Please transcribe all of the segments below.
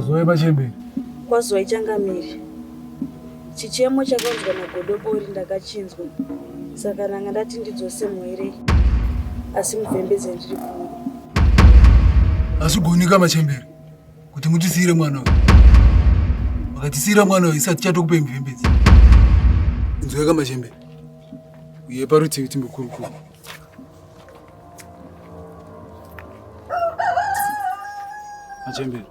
Wazwai Machembere? Kwazwai Changamire. Chichemo chakaunzwa naGodobori ndakachinzwa. Saka nanga ndati ndidzose mwere. Asi muvhembedze ndiri kuno. Asigunika Machembere kuti mutisire mwana uyu. Makatisira mwana uyu isati chatokupe muvhembedze. Inzwai Machembere. Uye parutivi timbokurukura. Machembere.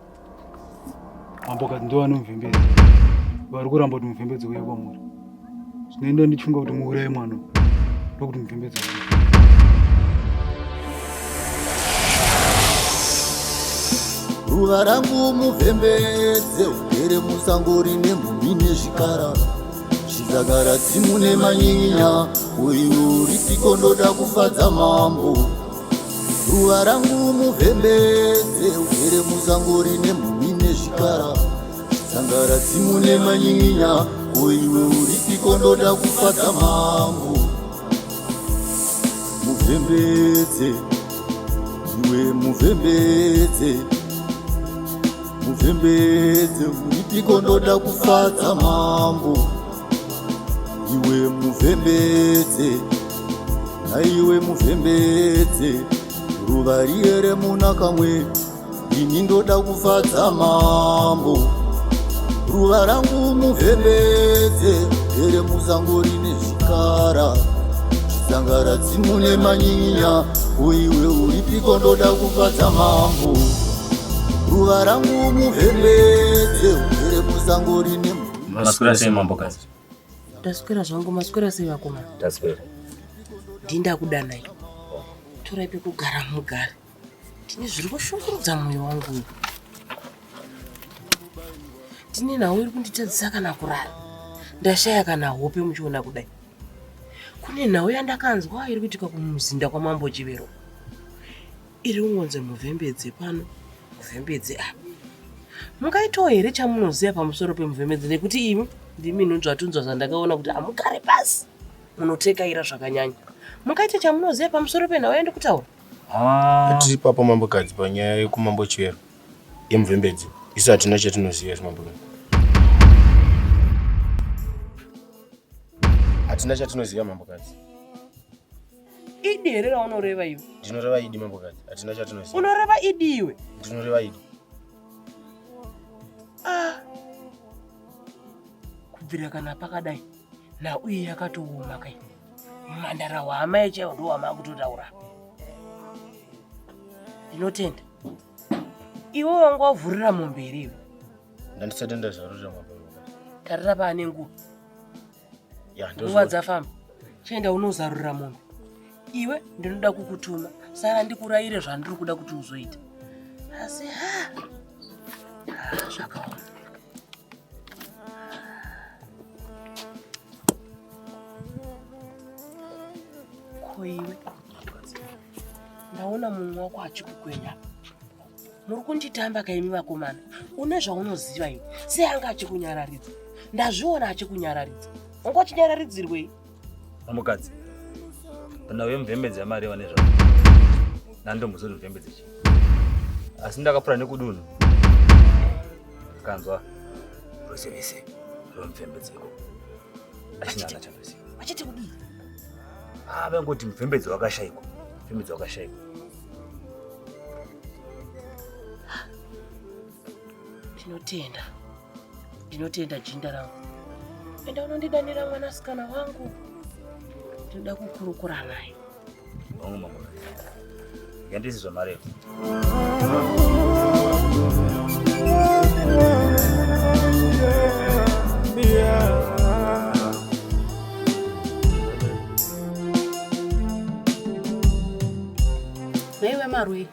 Ambokati ndowane muvhembedze. Vari kuramba kuti muvhembedze uye kwamuri. Zvinoenda ndichunga kuti muuraye mwana uyu. Ndokuti muvhembedze uye. Ruva rangu muvhembedze ugere musango rine mhumbi nezvikara. Chizagara tsimu nemanyinya uyu uripiko ndoda kufadza mambo. Ruva rangu muvhembedze ugere musango rine mhumbi nezvikara. Chizagara tsimu nemanyinya uyu uripiko ndoda kufadza mambo. Muvhembedze iwe muvhembedze muvhembedze uripiko ndoda kufadza mambo. Iwe muvhembedze naiwe muvhembedze ruva riere muna kamwe ini ndoda kufadza mambo. Ruva rangu muvhembedze ere musango rine zvikara. Chizangara tsimu nemanyinya uiwe uripiko ndoda kufadza mambo. Ruva rangu muvhembedze ugere musango rine Maswera sei mambokazi? Ndaswera zvangu. Maswera sei vakomana? Ndaswera. Ndinda kudanai. Torai pekugara mugare. Ndine zviri kushungurudza mwoyo wangu. Ndine nhau iri kunditadzisa kana kurara. Ndashaya kana hope muchiona kudai. Kune nhau yandakanzwa iri kuitika kumuzinda kwamambo Chivero. Iri kungonzi muvhembedze pano, muvhembedze apa. Mungaitawo here chamunoziva pamusoro pemuvhembedze nekuti imi ndimi nunzvatunzva zvandakaona kuti amugare pasi munotekaira zvakanyanya. Mungaita chamunoziva pamusoro penhau yandi kutaura? Tiri papo mambokadzi panyaya yekumambo Chivero yemuvhembedze. Isu hatina chatinoziva semambokadzi. Hatina chatinoziva mambokadzi. Idi here raunoreva iwe? Ndinoreva idi mambokadzi. Hatina chatinoziva. Unoreva idi iwe? Ndinoreva idi. Kubvira kana pakadai nhau iyi yakatooma kai. Mhandara wahama yechaiwo ndo wama kutotaura. Ndinotenda. Iwe wanga wavhurira mumberi iwe. Ndandisati ndazarurira mambokadzi. Tarira paane nguva. Ya ndo. Nguva dzafamba. Chienda unozarurira mombe. Iwe ndinoda kukutuma. Saka ndikurayire zvandiri kuda kuti uzoita. Asi zvakaoma. Iwe ndaona mumwe wako achikukwenya. Muri kunditamba kaimi vakomana. Une zvaunoziva iwe. Sei anga achikunyararidza? Ndazviona achikunyararidza. Wanga uchinyararidzirwei? Mambokadzi. Nhau yemuvhembedze yamareva nezvavo. Nandomuzori muvhembedze chi. Asi ndakapfuura nekudunhu. Kanzwa. Rose vese romuvhembedzeko. Achina chanoziva. Achiti kudii? Vangoti muvhembedze wakashayikwa. Muvhembedze wakashayikwa. Ndinotenda jinda rangu. Enda unondidanira mwanasikana wangu. Ndinoda kukurukura naye. Wangu mambokadzi. Yandisi zvamareva. Maiwe Marwe,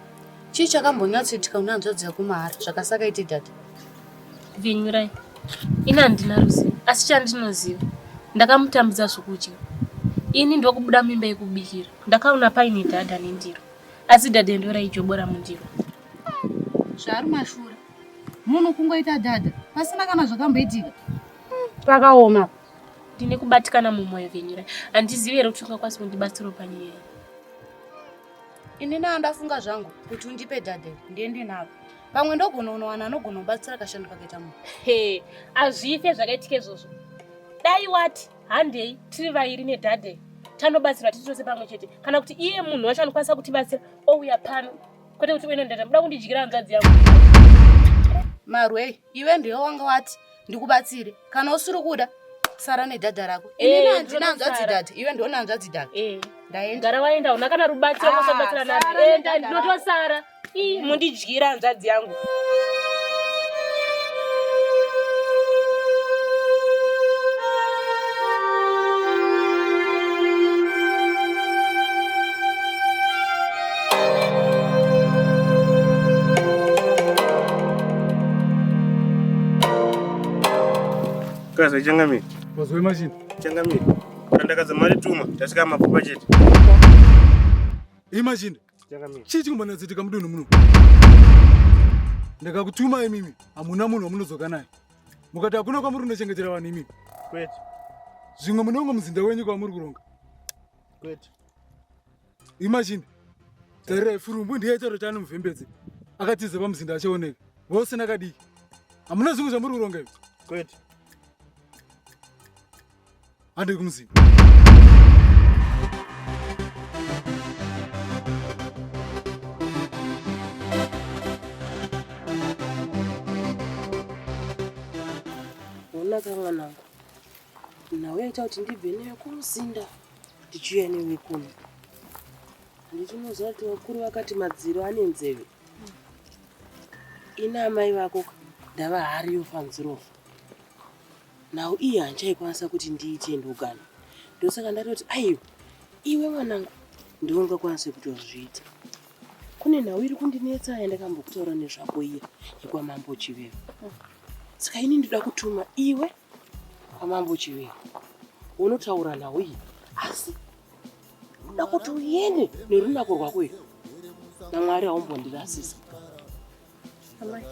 chii chakambonyatsoitika unanzvadzi yako mahara zvakasaka iti dada? Venyurai. Ina handina ruzivo, asi chandinoziva ndakamutambudza zvokudya. Ini ndokubuda mimba yekubikira. Ndakaona paine dhadha nendiro. Asi dhadha ndo raijobora mundiro. Zvari mashura. Munhu kungoita dhadha pasina kana zvakamboitika. Pakaoma. Ndine kubatikana mumwoyo Venyurai. Handizivi here kuti ungakwanisa kundibatsira panyaya. ini ndafunga zvangu kuti undipe dhadha ndiende navo. Pamwe ndogona unowana anogona kubatsira kashando kakaita munhu. He, azvife zvakaitika izvozvo. Dai wati handei tiri vairi nedhadha tanobatsirwa tiri tose pamwe chete, kana kuti iye munhu wacho anokwanisa kutibatsira ouya pano, kwete kuti uine dhadha muda kundidyira hanzvadzi yangu. Marwe, iwe ndiwe wanga wati ndikubatsire, kana usiri kuda sara nedhadha rako. Ini handina hanzvadzi dhadha, iwe ndiwe hanzvadzi dhadha. Ndaenda. Gara waenda una kana rubatsiro kwasabatsira nani. Enda ndinotosara. Mundidyira hanzvadzi yangu. Kaza Changamire. Wazwe machini. Changamire. Andakaza mari tuma tasika mapfupa chete. Imagine. Changamire. Chichi kumbana zitika mudunhu muno. Ndakakutuma imimi. Hamuna munhu wamunozoka naye. Mukati hakuna kwamuri unochengetera vanhu imimi. Kwete. Zvimwe munongo muzinda wenyu kwamuri kuronga. Kwete. Imagine. Tarira furumbu ndiye charo chano muvhembedzi. Akatiza pamuzinda achaoneka. Vose nakadiki. Hamuna zvimwe zvamuri kuronga izvi. Kwete. Handi kumuzinda. Unaka mwanangu. Nawe ita kuti ndibve newe kumuzinda ndichiuya newe kuno. Ndinoziva kuti vakuru vakati madziro ane nzeve. Ina amai vako ndava hariyo panzirofa. Nawo iye hanchaikwanisa kuti ndiite ndogana. Ndosaka ndatoti aiwa iwe mwanangu ndiwe ungakwanisa kutozviita. Kune nhau iri kundinetsa yandakambokutaura nezvako iye yekwamambo Chivero. Saka ini ndinoda kutuma iwe kwamambo Chivero. Unotaura nhau iyi asi ndoda kuti uende nerunako rwako iyo. naMwari aumbondirasisa. Amai,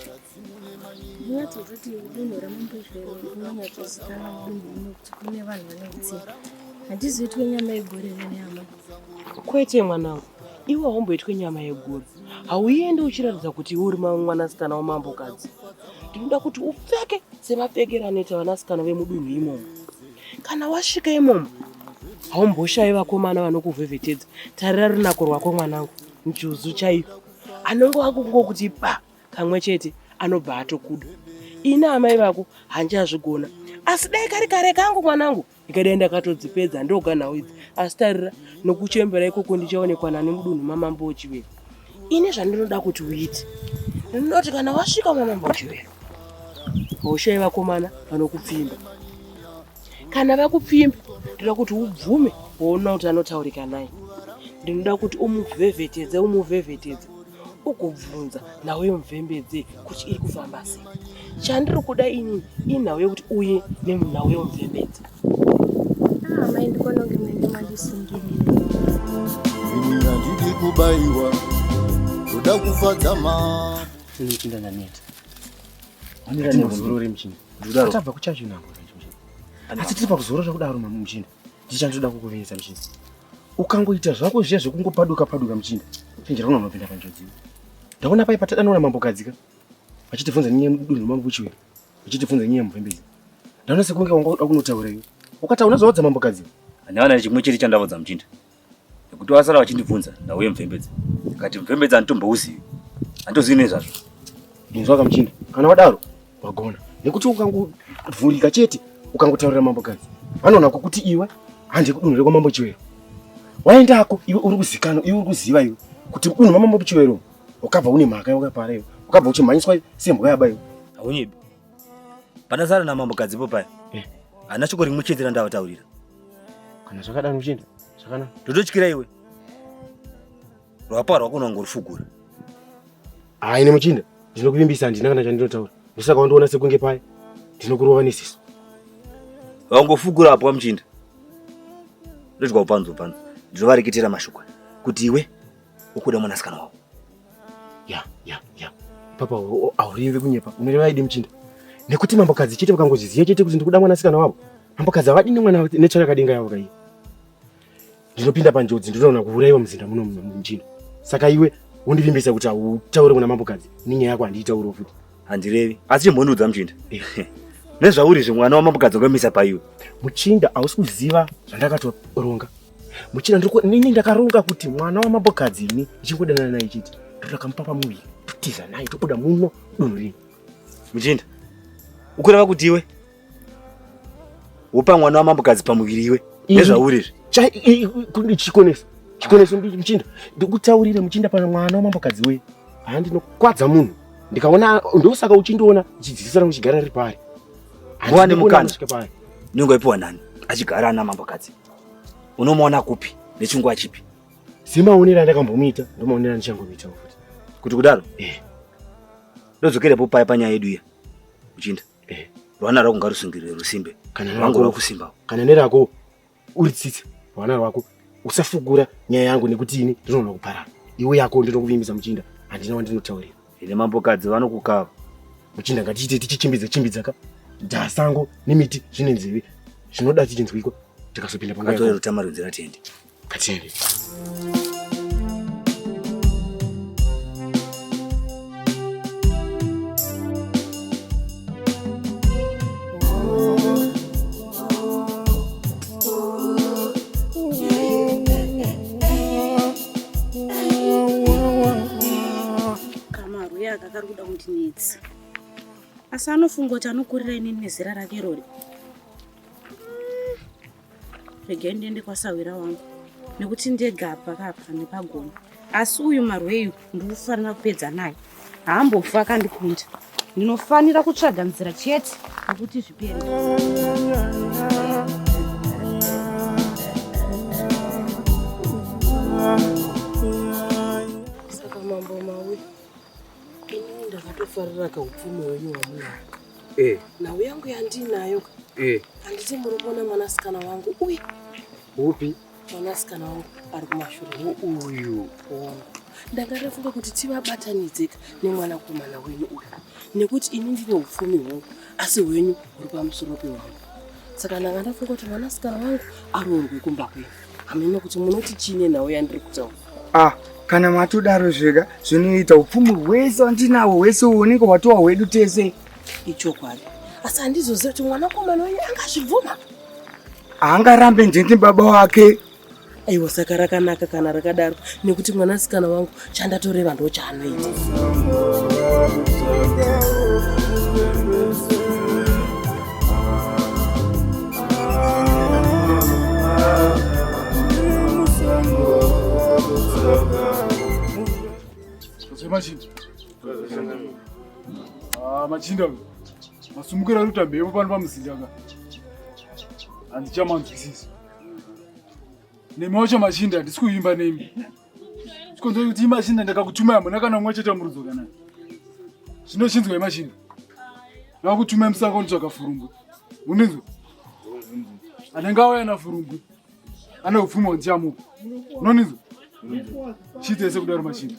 ndinatozoti dunhu ramambozvero rinonyatsozikanwa mudunhu muno kuti kune vanhu vanodzira. Handizoitwe nyama yegore nenyama. Kwete mwanangu, iwe haumboitwe nyama yegore. Hauendi uchiratidza kuti uri mwanasikana wamambokadzi. Ndinoda kuti upfeke semapfekero anoita vanasikana vemudunhu imomo. Kana wasvika imomo, haumboshayi vakomana vanokuvhevhetedza. Tarira runako rwako mwanangu, njuzu chaiyo. Anongo wangungokuti pa kamwe chete anobva atokuda. Ina amai vako handiazvigona. Asi dai kari kare kangu mwanangu, ndikadai ndakatodzipedza ndoganhawo idzi. Asi tarira nokuchembera ikoko ndichaonekwa nani mudunhu mamambo Chivero. Ine zvandinoda kuti uite. Ndinoti kana wasvika mamambo Chivero, haushayi vakomana vanokupfimba. Kana vakupfimba, ndinoda kuti ubvume woona kuti anotaurika naye. Ndinoda kuti umuvhevhetedze. Ukubvunza nawe muvhembedze kuti iri kufamba sei. Chandiri kuda ini inhau yekuti uye nenhau yomuvhembedze. Amai ndikononge mwende mandisungirire. Ini handidi kubayiwa, ndoda kufadza ma. Ini chinda naneta. Wanira nemuzorore mchini. Ndudaro. Tabva kuchacho nango mchini. Asi tiri pakuzorora kudaro mchini. Ndichandoda kukuvesa mchini. Ukangoita zvako zviya zvekungopaduka mchini. Chenjera unopinda panjodzi. Ndaona pai patadanoona mambokadzika. Vachitivunza nyaya mudunhu mambo Chivero. Vachitivunza nyaya muvhembedzi. Ndaona sekunge wanga kunotaura iwe. Ukati unazowadza mambokadzi. Handina chimwe chete chandavodza mchinda. Nekuti wasara vachindibvunza nauye muvhembedzi. Kati muvhembedzi anotombouzivi. Handozivi nezvazvo. Ndinzwaka mchinda. Kana wadaro wagona. Nekuti ukangovhurika chete ukangotaurira mambokadzi. Vanoona kuti iwe handi kudunhu rekwamambo Chivero. Waendako iwe uri kuzikana, iwe uri kuziva iwe kuti unhu mamambo Chivero ukabva une mhaka wakapara iwe. Ukabva uchimhanyiswa sembwa yaba iwe. Haunyebi. Pandasara namambokadzipo paya. Hana shoko rimwe chete randavataurira. Kana zvakadaro mchinda. Zvakana. Ndototyira iwe. Rwapa rwako unongorufugura. Hayi mchinda. Ndinokuvimbisa handina kana chandinotaura. Ndosaka wandoona sekunge paya. Ndinokurova nesiso. Wangofugura apo mchinda. Ndodya upanzo. Ndinovareketera mashoko kuti iwe ukuda mwanasikana wavo. Ya. Papa aurive kunyepa. Unoreva idi mchinda. Nekuti mambokadzi chete vakangozviziva chete kuti ndikuda mwanasikana wavo. Mambokadzi havadini mwana netsvara kadenga yavo kai. Ndinopinda panjodzi ndinoona kuurayiwa muzinda muno mchinda. Saka iwe undivimbisa kuti utaure kuna mambokadzi. Ninyaya yako handitaure futi. Handirevi. Asi chimbonudza Muchinda. Nezvauri zvimwana wamambokadzi ngamisa paiwe. Muchinda ausi kuziva zvandakatoronga. Muchinda nini ndakaronga kuti mwana wamambokadzi ini ichingodanana naye chiti. Ndakamupa pamuviri. Tutiza naye tobuda muno dunhu rini. Muchinda. Ukureva kuti iwe upa mwana wamambokadzi pamuviri iwe. Nezvauri kundi chikoneso Muchinda ndikutaurire Muchinda pana mwana wamambokadzi we handinokwadza munhu ndikaona ndosaka uchindoona chidzidzisana kuchigara riri pari wane mukana ningoipiwa nani achigara namambokadzi unomuona kupi nechinguva chipi simaonera ndakambomuita ndomaonera ndichangomuita futi kuti kudaro ndodzokerepo paya panyaya yedu iya Muchinda rwana rako ngarusungirire rusimbe rwangova kusimbawo kana nerako uri tsitsi rwana rwako usafugura nyaya yangu nekuti ini ndinoona kuparara iwe yako ndinokuvimbisa Muchinda handina wandinotaurira ine mambokadzi vanokukava Muchinda ngatiite tichichimbidza ka ndasango nemiti zvine nzeve zvinoda tichinzwiko tikazopinda pangatore rutama runzira tiende katiende akaruda kundinetsa asi anofunga kuti anokurira inini nezera rake rori. Regai ndiende kwasawira wangu nekuti ndega pakapa nepagona, asi uyu Marweyu ndinofanira kupedza naye, haambofa akandikunda. Ndinofanira kutsvaga nzira chete nekuti zvipere. Saka mambo mawe ini ndakatofarira kaupfumi wenyu wamunayo. Nhau yangu yandinayo handiti murumona mwanasikana wangu uyu. Upi? Mwanasikana wangu ari kumashure uyu. Ndakarefunga kuti tivabatanidzeka nemwanakomana wenyu uyu, nekuti ini ndine upfumi hwangu asi hwenyu huri pamusoro pewangu. Saka ndanga ndafunga kuti mwanasikana wangu aroorwe kumba kwenyu. Hamina kuti munoti chine nhau yandiri kutaura. Kana matodaro zvega zvinoita upfumi hwese wandinawo hwese uoneka watowa hwedu tese. Ichokwadi. Asi handizoziva kuti mwanakomana wenyu angazvibvuma. Haangarambe njendi baba wake. Aiwa, saka rakanaka kana rakadaro, nekuti mwanasikana wangu chandatoreva ndo chaanoita. Machinda masumukira rutambepo pano pamuzinda handichamanzwisisi. Nemi wacho Machinda handisi kuimba nemi. Chikonzero kuti Machinda ndakakutuma muna kana mumwe chete murudzo kana. Zvinochinzwa Machinda. Ndakakutuma musanga unotsvaka furumbwe. Unizwa? Anenge auya nafurumbwe. Ane upfumi hwandichamupa. Unonizwa? Chiite ese kudaro Machinda.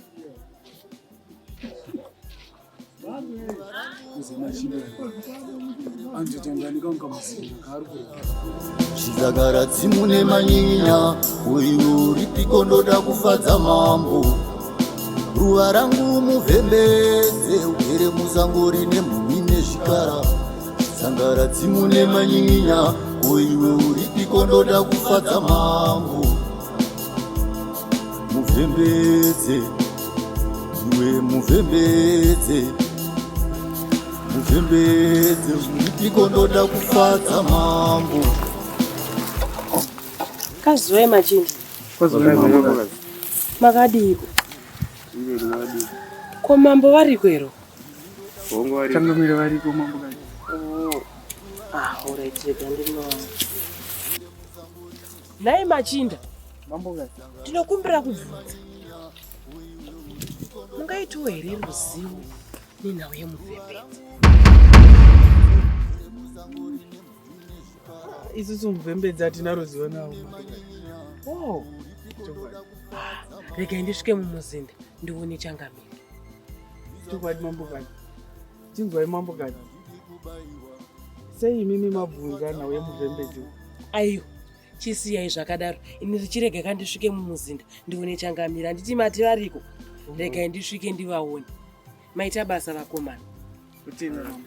Zvizagara dzimune manyinya, uyu uripiko ndoda kufadza mambo. Ruva rangu muvhembedze, ugere musango rine mhumbi nezvikara. Zvizagara dzimune manyinya, uyu uripiko ndoda kufadza mambo. Muvhembedze, iwe muvhembedze. Muvhembedze, uripiko ndoda kufadza mambo. Kazuwe Machinda. Makadiko. Ko mambo variko ero? Tangamira variko mambo kadi. Alright, rega ndinoona. Nai Machinda. Mambo kadi. Ndinokumbira kubvunza. Mungaitiwo here ruzivo nenhau yemuvhembedze? Isusu muvhembedze hatina ruzivo nawo. Regai ndisvike mumuzinda ndione Changamire. Chokwadi mambo kadi. Chinzwai mambo kadi. Sei imimi mabvunza nhau yemuvhembedze? Aiyo, Chisiyai zvakadaro. Ini richirege kandisvike mumuzinda ndione Changamire. Handiti mati variko. Regai ndisvike ndivaone. Maita basa vakomana. Kutini mama?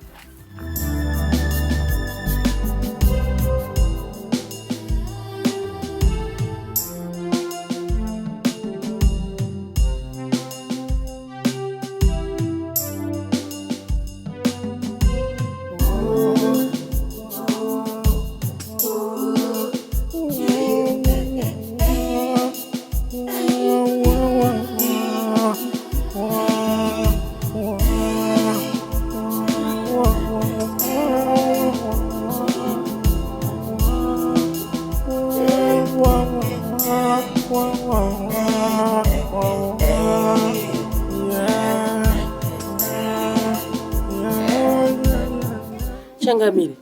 Changamire,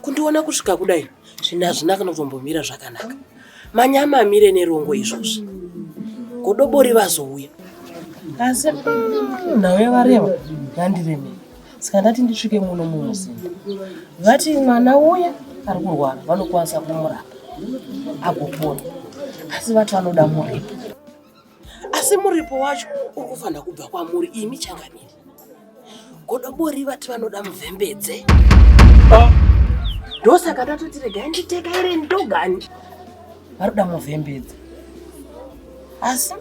kundiona kusvika kudai hazvina kana kutombomira zvakanaka. Manyama amire nerongo izvozvi. Godobori vazouya. Asi nawe vareva yandiremera. Saka ndati ndisvike muno mumuzinda. Vati mwana uya ari kurwara vanokwanisa kumurapa agopona. Asi vati vanoda muripo. Asi muripo wacho uri kufanira kubva kwamuri imi Changamire. Godobori vati vanoda muvhembedze. Ndosaka ndatoti regai nditekaire ndogani. Varoda muvhembedze. Asi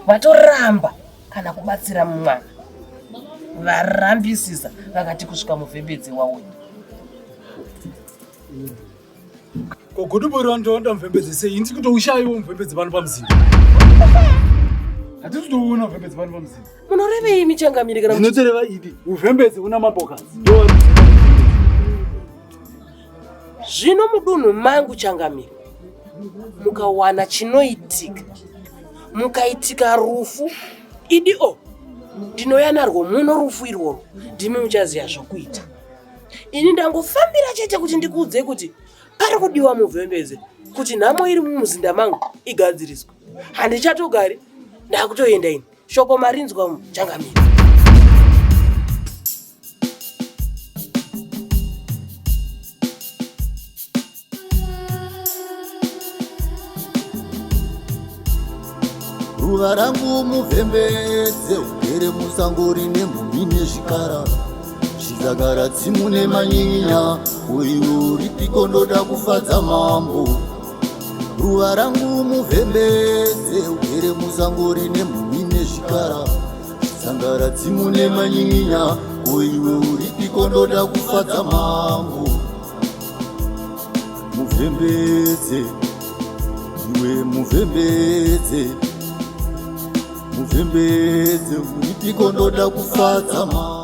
vatoramba kana kubatsira mumwana. Varambisisa vakati kusvika muvhembedze wauya. Godobori vanoda muvhembedze sei? Ndiri kutoushayiwo muvhembedze pano pamuzinda. Hatisi kutoona muvhembedze pano pamuzinda. Munorevei imi Changamire kana ndinotoreva idi muvhembedze una mabokazi. Zvino mudunhu mangu Changamire, mukawana chinoitika, mukaitika rufu, idio ndinoyanarwo muno rufu irworwo, ndimi muchaziya zvokuita. Ini ndangofambira chete kuti ndikuudze kuti pari kudiwa muvhembedze kuti nhamo iri mumuzinda mangu igadziriswe. Handichatogari, ndakutoenda ini. Shoko marinzwa Changamire. Ruva rangu muvhembedze ugere musango rine mhumhi nezvikara. Chizagara tsimu nemanyinya uiwe uripiko ndoda kufadza mambo. Ruva rangu muvhembedze ugere musango rine mhumhi nezvikara. Chizagara tsimu nemanyinya uiwe uripiko ndoda kufadza mambo. Muvhembedze iwe muvhembedze muvhembedze uripiko ndoda kufadza mambo.